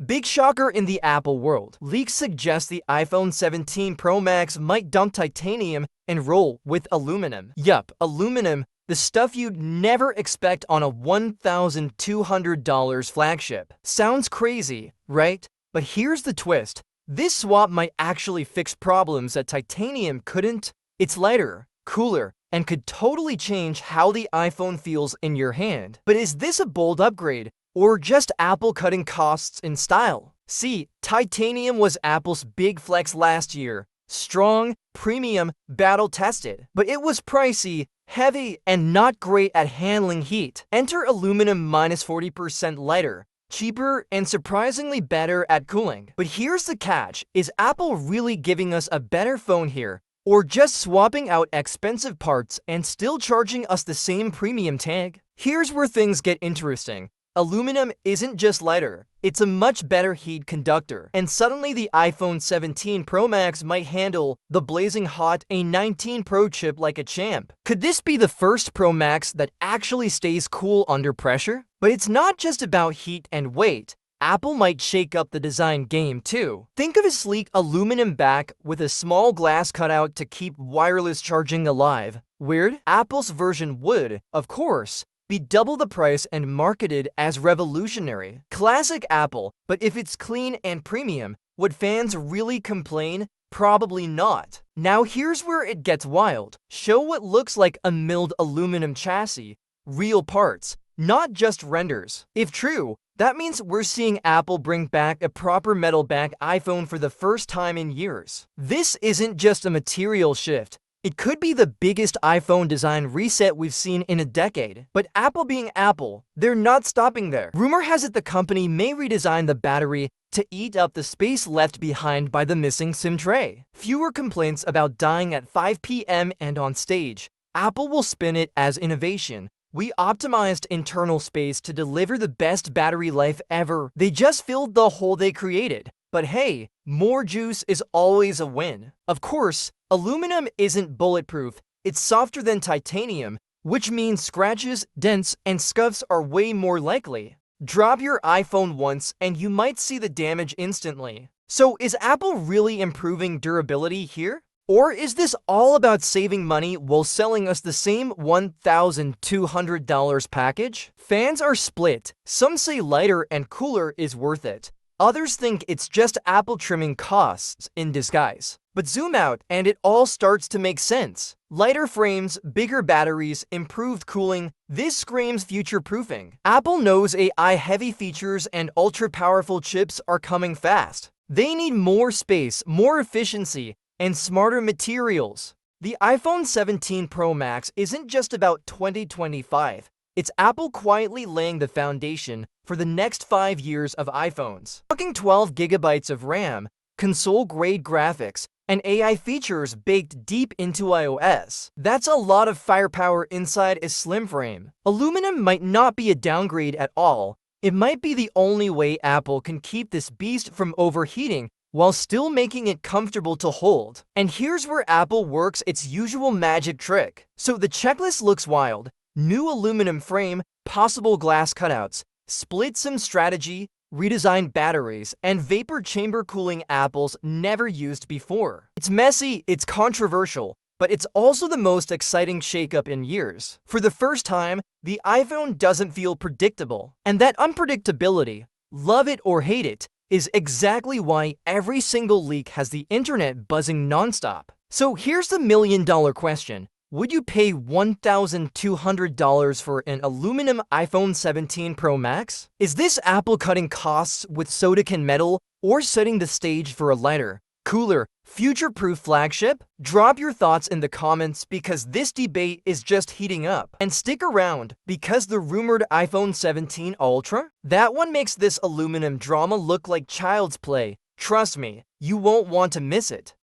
Big shocker in the Apple world. Leaks suggest the iPhone 17 Pro Max might dump titanium and roll with aluminum. Yup, aluminum, the stuff you'd never expect on a $1,200 flagship. Sounds crazy, right? But here's the twist. This swap might actually fix problems that titanium couldn't. It's lighter, cooler, and could totally change how the iPhone feels in your hand. But is this a bold upgrade, or just Apple cutting costs in style? See, titanium was Apple's big flex last year. Strong, premium, battle-tested. But it was pricey, heavy, and not great at handling heat. Enter aluminum minus 40% lighter, cheaper, and surprisingly better at cooling. But here's the catch. Is Apple really giving us a better phone here, or just swapping out expensive parts and still charging us the same premium tag? Here's where things get interesting. Aluminum isn't just lighter, it's a much better heat conductor. And suddenly the iPhone 17 Pro Max might handle the blazing hot A19 Pro chip like a champ. Could this be the first Pro Max that actually stays cool under pressure? But it's not just about heat and weight. Apple might shake up the design game too. Think of a sleek aluminum back with a small glass cutout to keep wireless charging alive. Weird? Apple's version would, of course, be double the price and marketed as revolutionary. Classic Apple, but if it's clean and premium, would fans really complain? Probably not. Now here's where it gets wild. Show what looks like a milled aluminum chassis, real parts, not just renders. If true, that means we're seeing Apple bring back a proper metal back iPhone for the first time in years. This isn't just a material shift. It could be the biggest iPhone design reset we've seen in a decade. But Apple being Apple, they're not stopping there. Rumor has it the company may redesign the battery to eat up the space left behind by the missing SIM tray. Fewer complaints about dying at 5 p.m. and on stage. Apple will spin it as innovation. We optimized internal space to deliver the best battery life ever. They just filled the hole they created. But hey, more juice is always a win. Of course, aluminum isn't bulletproof. It's softer than titanium, which means scratches, dents, and scuffs are way more likely. Drop your iPhone once and you might see the damage instantly. So is Apple really improving durability here? Or is this all about saving money while selling us the same $1,200 package? Fans are split. Some say lighter and cooler is worth it. Others think it's just Apple trimming costs in disguise. But zoom out and it all starts to make sense. Lighter frames, bigger batteries, improved cooling. This screams future-proofing. Apple knows AI-heavy features and ultra-powerful chips are coming fast. They need more space, more efficiency, and smarter materials. The iPhone 17 Pro Max isn't just about 2025. It's Apple quietly laying the foundation for the next 5 years of iPhones. Talking 12 gigabytes of RAM, console-grade graphics, and AI features baked deep into iOS. That's a lot of firepower inside a slim frame. Aluminum might not be a downgrade at all. It might be the only way Apple can keep this beast from overheating while still making it comfortable to hold. And here's where Apple works its usual magic trick. So the checklist looks wild. New aluminum frame, possible glass cutouts, split SIM strategy, redesigned batteries, and vapor chamber cooling Apple's never used before. It's messy, it's controversial, but it's also the most exciting shakeup in years. For the first time, the iPhone doesn't feel predictable. And that unpredictability, love it or hate it, is exactly why every single leak has the internet buzzing nonstop. So here's the million-dollar question. Would you pay $1,200 for an aluminum iPhone 17 Pro Max? Is this Apple cutting costs with Sodakin metal or setting the stage for a lighter, cooler, future-proof flagship? Drop your thoughts in the comments because this debate is just heating up. And stick around because the rumored iPhone 17 Ultra? That one makes this aluminum drama look like child's play. Trust me, you won't want to miss it.